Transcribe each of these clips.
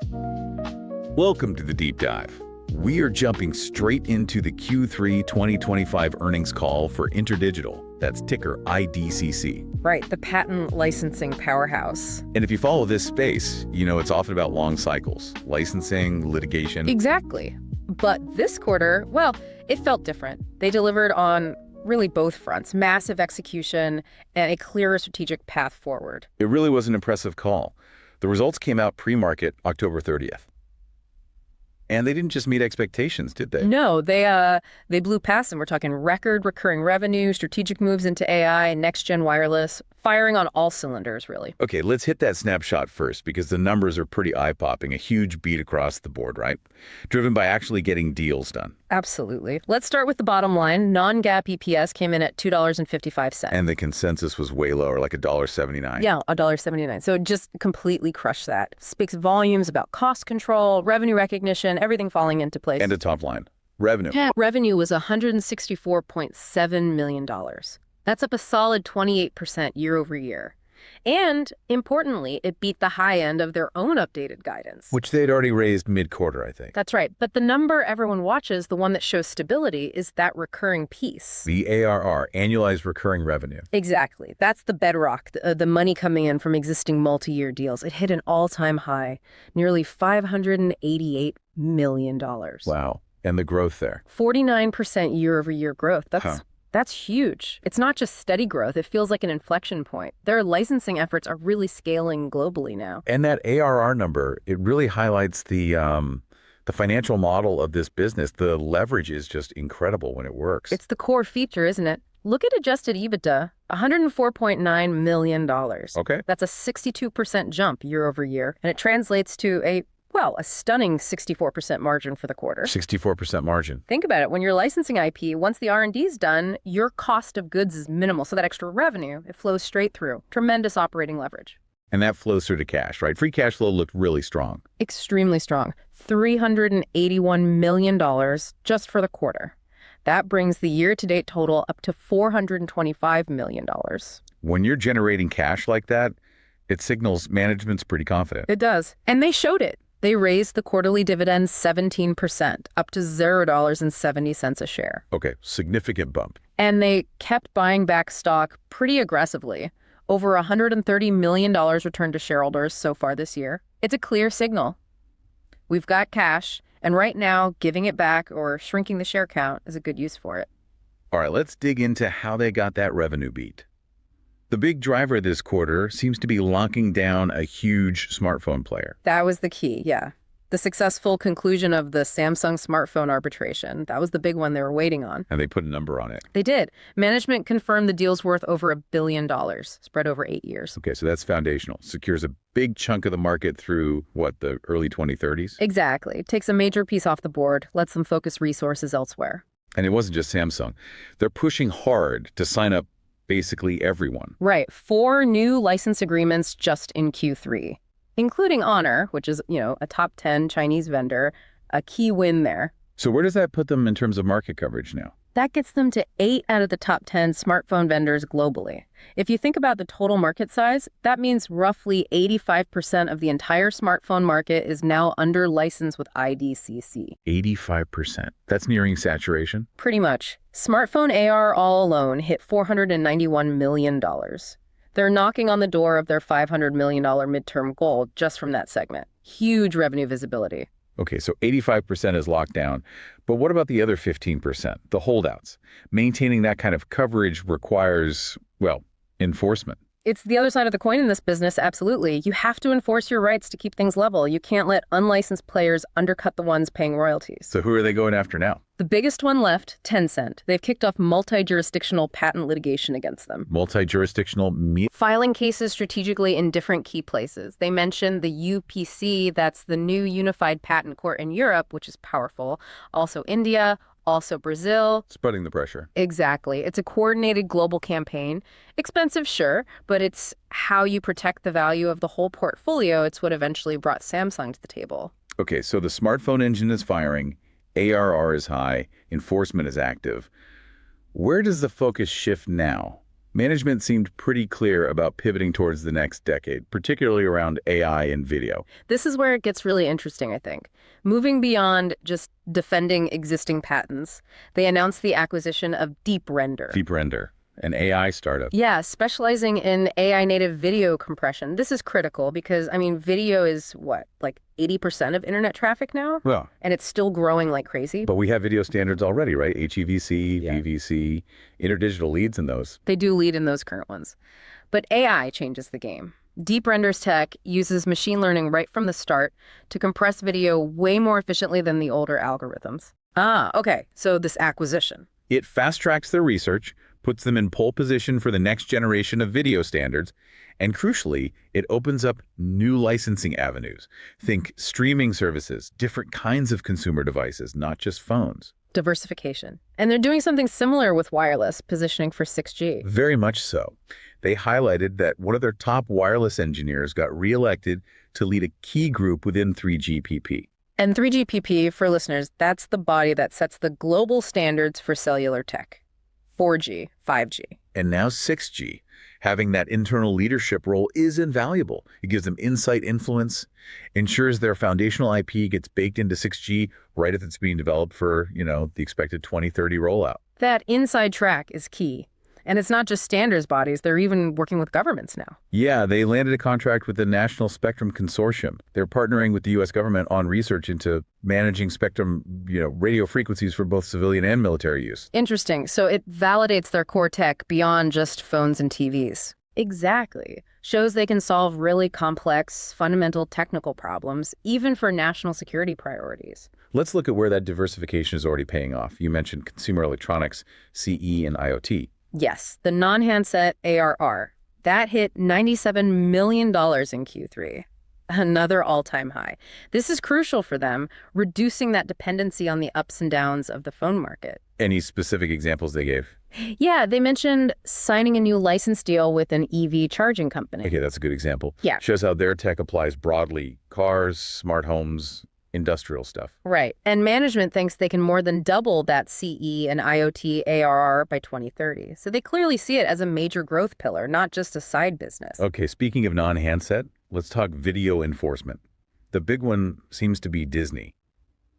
Welcome to the Deep Dive. We are jumping straight into the Q3 2025 earnings call for InterDigital. That's ticker IDCC. Right, the patent licensing powerhouse. And if you follow this space, you know it's often about long cycles, licensing, litigation. Exactly. But this quarter, well, it felt different. They delivered on really both fronts, massive execution and a clearer strategic path forward. It really was an impressive call. The results came out pre-market October 30th. And they didn't just meet expectations, did they? No, they blew past them. We're talking record recurring revenue, strategic moves into AI, next-gen wireless, firing on all cylinders, really. Okay, let's hit that snapshot first because the numbers are pretty eye-popping, a huge beat across the board, right? Driven by actually getting deals done. Absolutely. Let's start with the bottom line. Non-GAAP EPS came in at $2.55. And the consensus was way lower, like $1.79. Yeah, $1.79. So it just completely crushed that. Speaks volumes about cost control, revenue recognition, everything falling into place. And a top line. Revenue. Yeah, revenue was $164.7 million. That's up a solid 28% year over year. And importantly, it beat the high end of their own updated guidance. Which they'd already raised mid-quarter, I think. That's right. But the number everyone watches, the one that shows stability, is that recurring piece. The ARR, annualized recurring revenue. Exactly. That's the bedrock, the money coming in from existing multi-year deals. It hit an all-time high, nearly $588 million. Wow. And the growth there. 49% year-over-year growth. That's huge. It's not just steady growth. It feels like an inflection point. Their licensing efforts are really scaling globally now. And that ARR number, it really highlights the financial model of this business. The leverage is just incredible when it works. It's the core feature, isn't it? Look at adjusted EBITDA, $104.9 million. Okay. That's a 62% jump year over year. And it translates to a stunning 64% margin for the quarter. 64% margin. Think about it. When you're licensing IP, once the R&D is done, your cost of goods is minimal. So that extra revenue, it flows straight through. Tremendous operating leverage. And that flows through to cash, right? Free cash flow looked really strong. Extremely strong. $381 million just for the quarter. That brings the year-to-date total up to $425 million. When you're generating cash like that, it signals management's pretty confident. It does. And they showed it. They raised the quarterly dividend 17%, up to $0.70 a share. Okay, significant bump. And they kept buying back stock pretty aggressively. Over $130 million returned to shareholders so far this year. It's a clear signal. We've got cash, and right now, giving it back or shrinking the share count is a good use for it. All right, let's dig into how they got that revenue beat. The big driver this quarter seems to be locking down a huge smartphone player. That was the key, yeah. The successful conclusion of the Samsung smartphone arbitration. That was the big one they were waiting on. And they put a number on it. They did. Management confirmed the deal's worth over $1 billion, spread over 8 years. Okay, so that's foundational. Secures a big chunk of the market through, the early 2030s? Exactly. Takes a major piece off the board, lets them focus resources elsewhere. And it wasn't just Samsung. They're pushing hard to sign up basically everyone. Right. 4 new license agreements just in Q3, including Honor, which is, a top 10 Chinese vendor, a key win there. So where does that put them in terms of market coverage now? That gets them to 8 out of the top 10 smartphone vendors globally. If you think about the total market size, that means roughly 85% of the entire smartphone market is now under license with IDCC. 85%. That's nearing saturation? Pretty much. Smartphone ARR all alone hit $491 million. They're knocking on the door of their $500 million midterm goal just from that segment. Huge revenue visibility. Okay, so 85% is locked down. But what about the other 15%, the holdouts? Maintaining that kind of coverage requires, enforcement. It's the other side of the coin in this business, absolutely. You have to enforce your rights to keep things level. You can't let unlicensed players undercut the ones paying royalties. So who are they going after now? The biggest one left, Tencent. They've kicked off multi-jurisdictional patent litigation against them. Multi-jurisdictional filing cases strategically in different key places. They mentioned the UPC, that's the new Unified Patent Court in Europe, which is powerful. Also India, also Brazil. Spreading the pressure. Exactly. It's a coordinated global campaign. Expensive, sure, but it's how you protect the value of the whole portfolio. It's what eventually brought Samsung to the table. Okay, so the smartphone engine is firing, ARR is high, enforcement is active. Where does the focus shift now? Management seemed pretty clear about pivoting towards the next decade, particularly around AI and video. This is where it gets really interesting, I think. Moving beyond just defending existing patents, they announced the acquisition of DeepRender. DeepRender, an AI startup. Yeah, specializing in AI native video compression. This is critical because, video is what, like 80% of internet traffic now? Well, And it's still growing like crazy. but we have video standards already, right? HEVC, Yeah. VVC, InterDigital leads in those. They do lead in those current ones. But AI changes the game. DeepRender's tech uses machine learning right from the start to compress video way more efficiently than the older algorithms. Okay. So this acquisition. It fast-tracks their research, puts them in pole position for the next generation of video standards, and crucially, it opens up new licensing avenues. Think streaming services, different kinds of consumer devices, not just phones. Diversification. And they're doing something similar with wireless, positioning for 6G. Very much so. They highlighted that one of their top wireless engineers got reelected to lead a key group within 3GPP. And 3GPP, for listeners, that's the body that sets the global standards for cellular tech. 4G, 5G. And now 6G. Having that internal leadership role is invaluable. It gives them insight, influence, ensures their foundational IP gets baked into 6G right as it's being developed for, the expected 2030 rollout. That inside track is key. And it's not just standards bodies, they're even working with governments now. Yeah, they landed a contract with the National Spectrum Consortium. They're partnering with the U.S. government on research into managing spectrum, radio frequencies for both civilian and military use. Interesting. So it validates their core tech beyond just phones and TVs. Exactly. Shows they can solve really complex, fundamental technical problems, even for national security priorities. Let's look at where that diversification is already paying off. You mentioned consumer electronics, CE, and IoT. Yes, the non-handset ARR. That hit $97 million in Q3. Another all-time high. This is crucial for them, reducing that dependency on the ups and downs of the phone market. Any specific examples they gave? Yeah, they mentioned signing a new license deal with an EV charging company. Okay, that's a good example. Yeah. Shows how their tech applies broadly. Cars, smart homes, industrial stuff. Right. And management thinks they can more than double that CE and IoT ARR by 2030. So they clearly see it as a major growth pillar, not just a side business. Okay, speaking of non-handset, let's talk video enforcement. The big one seems to be Disney.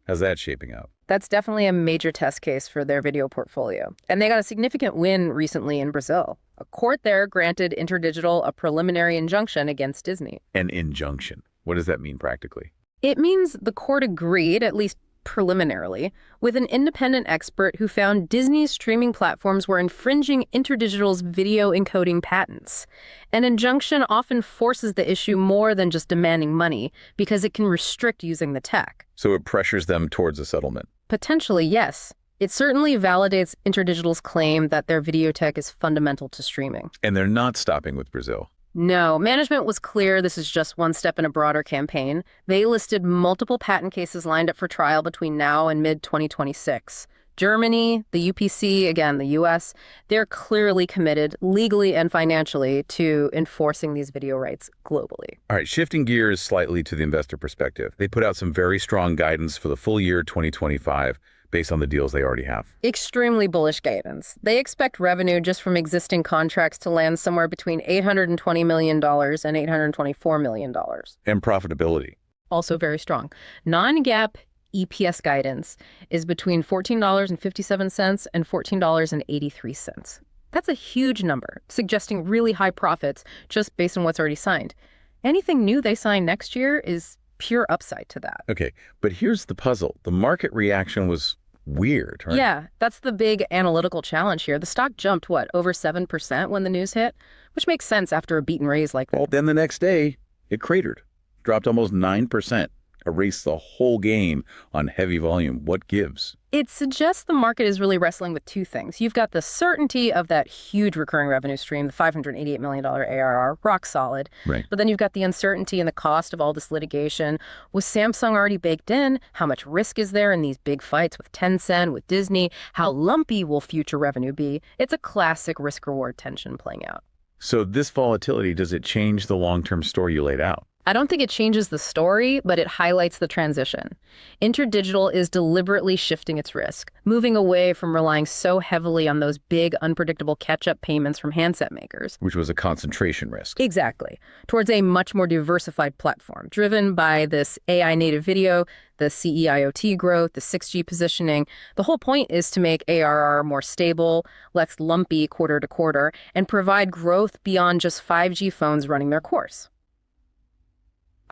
How's that shaping out? That's definitely a major test case for their video portfolio. And they got a significant win recently in Brazil. A court there granted InterDigital a preliminary injunction against Disney. An injunction. What does that mean practically? It means the court agreed, at least preliminarily, with an independent expert who found Disney's streaming platforms were infringing InterDigital's video encoding patents. An injunction often forces the issue more than just demanding money because it can restrict using the tech. So it pressures them towards a settlement. Potentially, yes. It certainly validates InterDigital's claim that their video tech is fundamental to streaming. And they're not stopping with Brazil. No, management was clear this is just one step in a broader campaign. They listed multiple patent cases lined up for trial between now and mid-2026. Germany, the UPC, again, the US, they're clearly committed legally and financially to enforcing these video rights globally. All right, shifting gears slightly to the investor perspective. They put out some very strong guidance for the full year 2025 based on the deals they already have. Extremely bullish guidance. They expect revenue just from existing contracts to land somewhere between $820 million and $824 million. And profitability. Also very strong. Non-GAAP EPS guidance is between $14.57 and $14.83. That's a huge number, suggesting really high profits just based on what's already signed. Anything new they sign next year is pure upside to that. Okay, but here's the puzzle. The market reaction was weird, right? Yeah, that's the big analytical challenge here. The stock jumped, over 7% when the news hit? Which makes sense after a beat and raise like that. Well, then the next day, it cratered. Dropped almost 9%. Erased the whole game on heavy volume. What gives? It suggests the market is really wrestling with two things. You've got the certainty of that huge recurring revenue stream, the $588 million ARR, rock solid. Right. But then you've got the uncertainty and the cost of all this litigation. Was Samsung already baked in? How much risk is there in these big fights with Tencent, with Disney? How lumpy will future revenue be? It's a classic risk-reward tension playing out. So this volatility, does it change the long-term story you laid out? I don't think it changes the story, but it highlights the transition. InterDigital is deliberately shifting its risk, moving away from relying so heavily on those big, unpredictable catch-up payments from handset makers. Which was a concentration risk. Exactly. Towards a much more diversified platform, driven by this AI native video, the CEIoT growth, the 6G positioning. The whole point is to make ARR more stable, less lumpy quarter to quarter, and provide growth beyond just 5G phones running their course.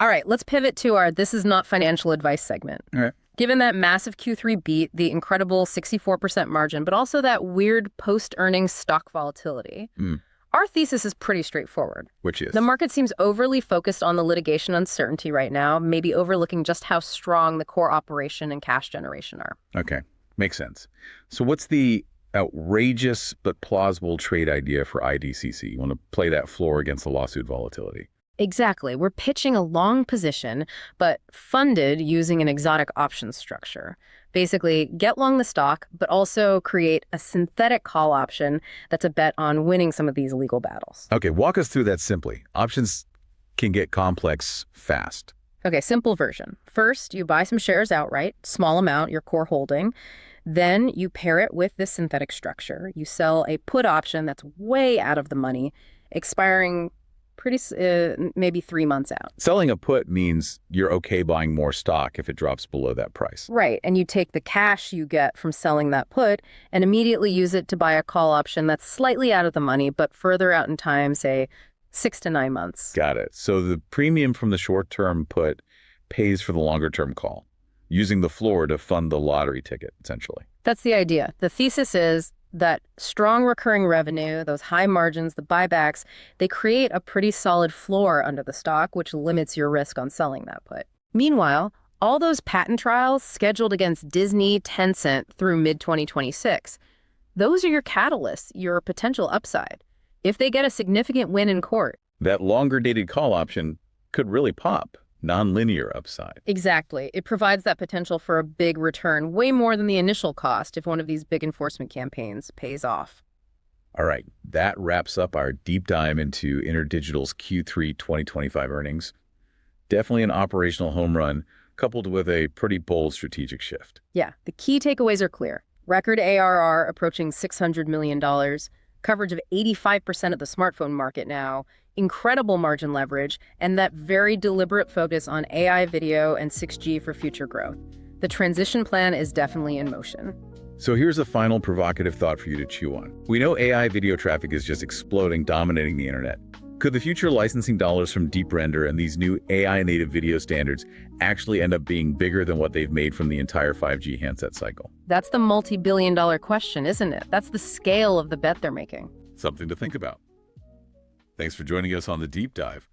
All right, let's pivot to our This Is Not Financial Advice segment. All right. Given that massive Q3 beat, the incredible 64% margin, but also that weird post-earnings stock volatility, our thesis is pretty straightforward. Which is? The market seems overly focused on the litigation uncertainty right now, maybe overlooking just how strong the core operation and cash generation are. Okay, makes sense. So what's the outrageous but plausible trade idea for IDCC? You want to play that floor against the lawsuit volatility? Exactly. We're pitching a long position, but funded using an exotic options structure. Basically, get long the stock, but also create a synthetic call option that's a bet on winning some of these legal battles. Okay, walk us through that simply. Options can get complex fast. Okay, simple version. First, you buy some shares outright, small amount, your core holding. Then you pair it with this synthetic structure. You sell a put option that's way out of the money, expiring maybe 3 months out. Selling a put means you're okay buying more stock if it drops below that price. Right, and you take the cash you get from selling that put and immediately use it to buy a call option that's slightly out of the money, but further out in time, say 6 to 9 months. Got it. So the premium from the short-term put pays for the longer-term call, using the floor to fund the lottery ticket, essentially. That's the idea. The thesis is that strong recurring revenue, those high margins, the buybacks, they create a pretty solid floor under the stock, which limits your risk on selling that put. Meanwhile, all those patent trials scheduled against Disney, Tencent through mid-2026, those are your catalysts, your potential upside. If they get a significant win in court, that longer-dated call option could really pop. Non-linear upside. Exactly. It provides that potential for a big return, way more than the initial cost if one of these big enforcement campaigns pays off. All right, that wraps up our deep dive into InterDigital's Q3 2025 earnings. Definitely an operational home run, coupled with a pretty bold strategic shift. Yeah, the key takeaways are clear. Record ARR approaching $600 million, coverage of 85% of the smartphone market now, incredible margin leverage, and that very deliberate focus on AI video and 6G for future growth. The transition plan is definitely in motion. So here's a final provocative thought for you to chew on. We know AI video traffic is just exploding, dominating the internet. Could the future licensing dollars from deep render and these new AI-native video standards actually end up being bigger than what they've made from the entire 5G handset cycle? That's the multi-billion-dollar question, isn't it? That's the scale of the bet they're making. Something to think about. Thanks for joining us on the deep dive.